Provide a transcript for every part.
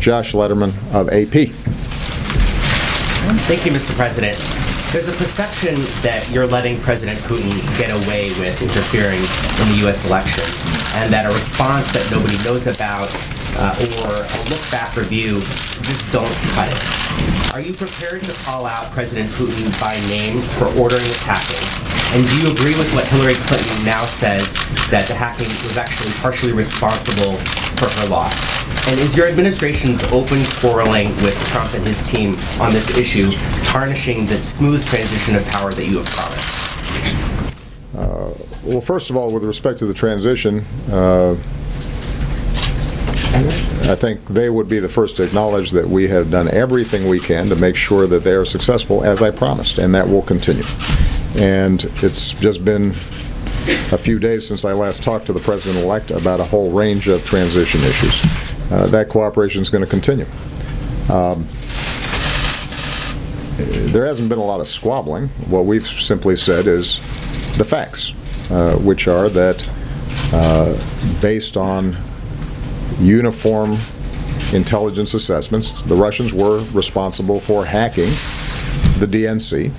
Josh Letterman of AP. Thank you, Mr. President. There's a perception that you're letting President Putin get away with interfering in the U.S. election, and that a response that nobody knows about or a look-back review just don't cut it. Are you prepared to call out President Putin by name for ordering this hacking? And do you agree with what Hillary Clinton now says, that the hacking was actually partially responsible for her loss? And is your administration's open quarreling with Trump and his team on this issue tarnishing the smooth transition of power that you have promised? Well, first of all, with respect to the transition, I think they would be the first to acknowledge that we have done everything we can to make sure that they are successful, as I promised, and that will continue. And it's just been a few days since I last talked to the President-elect about a whole range of transition issues. That cooperation is going to continue. There hasn't been a lot of squabbling. What we've simply said is the facts, which are that based on uniform intelligence assessments, the Russians were responsible for hacking the DNC,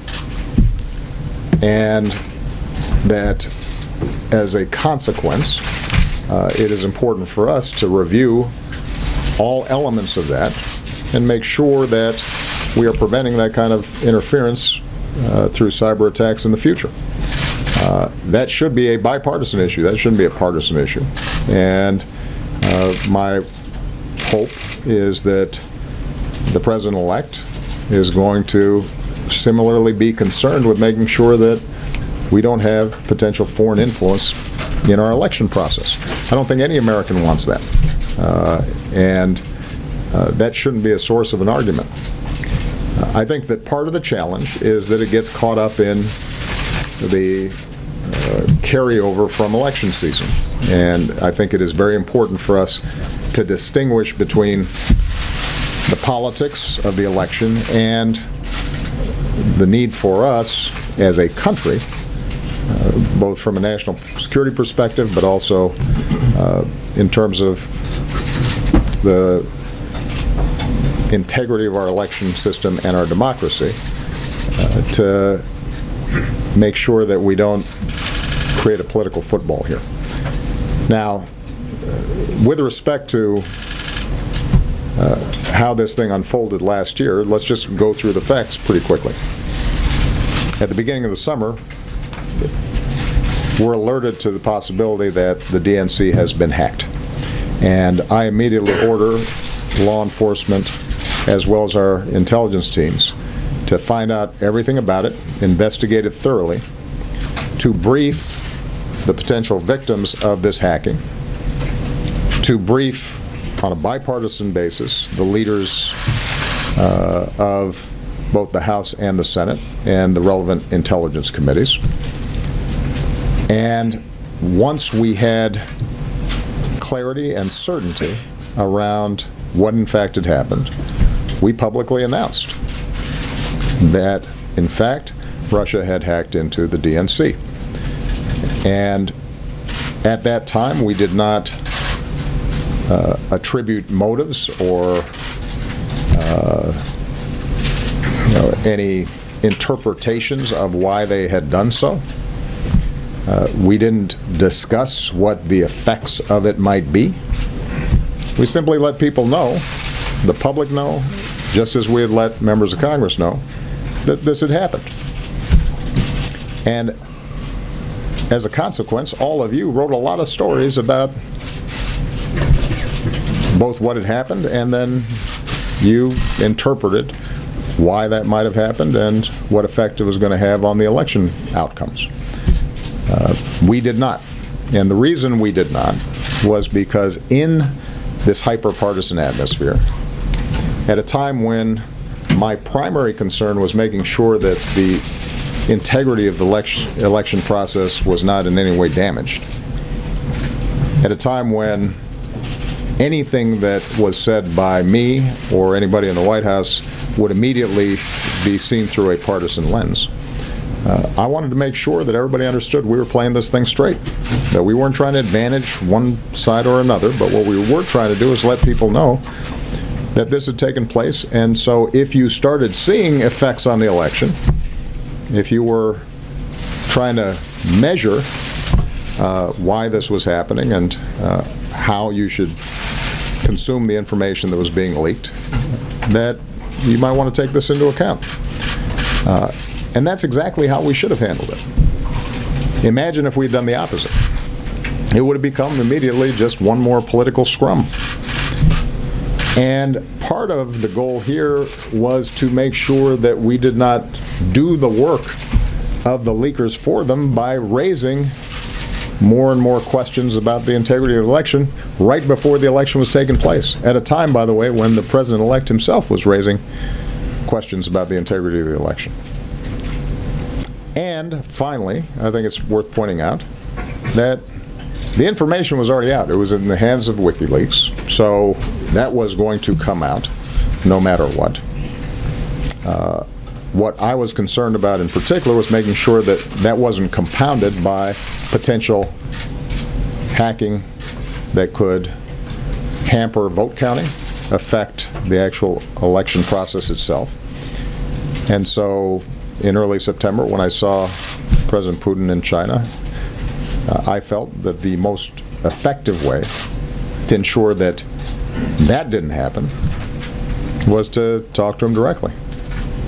and that as a consequence, it is important for us to review all elements of that and make sure that we are preventing that kind of interference through cyber attacks in the future. That should be a bipartisan issue. That shouldn't be a partisan issue. And my hope is that the President-elect is going to similarly be concerned with making sure that we don't have potential foreign influence in our election process. I don't think any American wants that. And that shouldn't be a source of an argument. I think that part of the challenge is that it gets caught up in the carryover from election season. And I think it is very important for us to distinguish between the politics of the election and the need for us as a country, both from a national security perspective, but also in terms of the integrity of our election system and our democracy, to make sure that we don't create a political football here. Now, with respect to how this thing unfolded last year, let's just go through the facts pretty quickly. At the beginning of the summer, we're alerted to the possibility that the DNC has been hacked. And I immediately order law enforcement as well as our intelligence teams to find out everything about it, investigate it thoroughly, to brief the potential victims of this hacking, to brief on a bipartisan basis the leaders of both the House and the Senate and the relevant intelligence committees. And once we had clarity and certainty around what in fact had happened, we publicly announced that, in fact, Russia had hacked into the DNC. And at that time, we did not attribute motives or any interpretations of why they had done so. We didn't discuss what the effects of it might be. We simply let people know, the public know, just as we had let members of Congress know, that this had happened. And as a consequence, all of you wrote a lot of stories about both what had happened, and then you interpreted why that might have happened and what effect it was going to have on the election outcomes. We did not. And the reason we did not was because in this hyper-partisan atmosphere, at a time when my primary concern was making sure that the integrity of the election process was not in any way damaged, at a time when anything that was said by me or anybody in the White House would immediately be seen through a partisan lens, I wanted to make sure that everybody understood we were playing this thing straight, that we weren't trying to advantage one side or another, but what we were trying to do is let people know that this had taken place. And so if you started seeing effects on the election, if you were trying to measure why this was happening and how you should consume the information that was being leaked, that you might want to take this into account. And that's exactly how we should have handled it. Imagine if we'd done the opposite. It would have become immediately just one more political scrum. And part of the goal here was to make sure that we did not do the work of the leakers for them by raising more and more questions about the integrity of the election right before the election was taking place, at a time, by the way, when the president-elect himself was raising questions about the integrity of the election. And finally, I think it's worth pointing out that the information was already out. It was in the hands of WikiLeaks, so that was going to come out no matter what. What I was concerned about in particular was making sure that that wasn't compounded by potential hacking that could hamper vote counting, affect the actual election process itself. And so in early September, when I saw President Putin in China, I felt that the most effective way to ensure that that didn't happen was to talk to him directly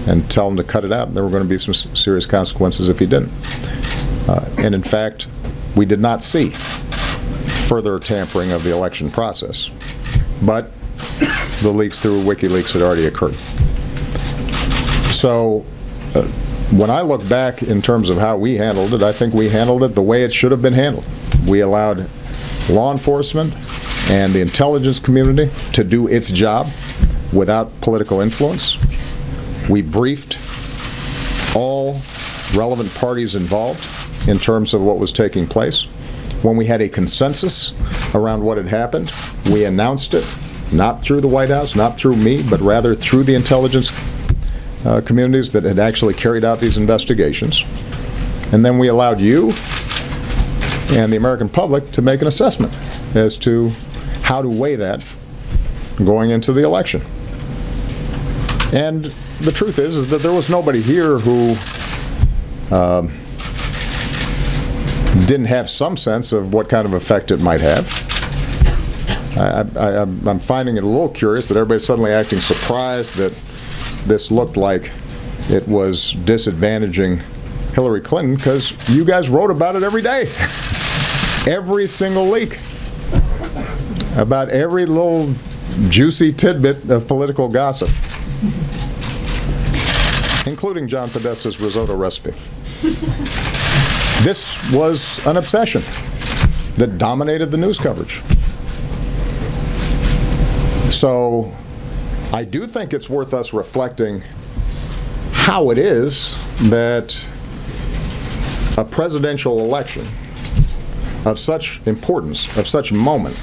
and tell him to cut it out. There were going to be some serious consequences if he didn't. And in fact, we did not see further tampering of the election process, but the leaks through WikiLeaks had already occurred. So when I look back in terms of how we handled it, I think we handled it the way it should have been handled. We allowed law enforcement and the intelligence community to do its job without political influence. We briefed all relevant parties involved in terms of what was taking place. When we had a consensus around what had happened, we announced it, not through the White House, not through me, but rather through the intelligence communities that had actually carried out these investigations. And then we allowed you and the American public to make an assessment as to how to weigh that going into the election. And the truth is that there was nobody here who didn't have some sense of what kind of effect it might have. I'm finding it a little curious that everybody's suddenly acting surprised that this looked like it was disadvantaging Hillary Clinton, because you guys wrote about it every day. Every single leak, about every little juicy tidbit of political gossip, including John Podesta's risotto recipe. This was an obsession that dominated the news coverage. So I do think it's worth us reflecting how it is that a presidential election of such importance, of such moment,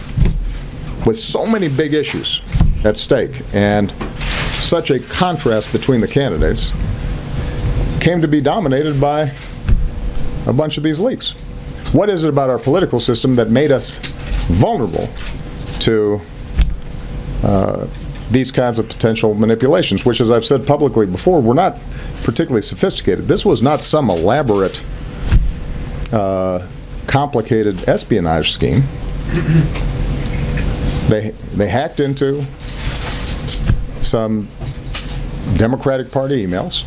with so many big issues at stake and such a contrast between the candidates, came to be dominated by a bunch of these leaks. What is it about our political system that made us vulnerable to these kinds of potential manipulations, which, as I've said publicly before, were not particularly sophisticated. This was not some elaborate, complicated espionage scheme. They hacked into some Democratic Party emails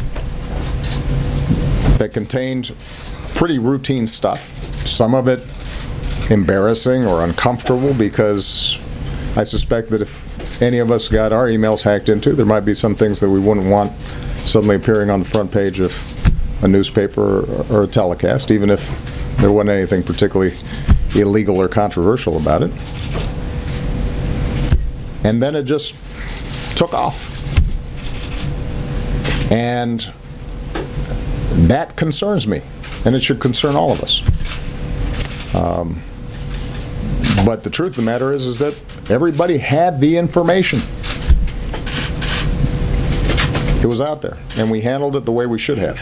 that contained pretty routine stuff, some of it embarrassing or uncomfortable, because I suspect that if any of us got our emails hacked into, there might be some things that we wouldn't want suddenly appearing on the front page of a newspaper or a telecast, even if there wasn't anything particularly illegal or controversial about it. And then it just took off. And that concerns me, and it should concern all of us. But the truth of the matter is that everybody had the information. It was out there, and we handled it the way we should have.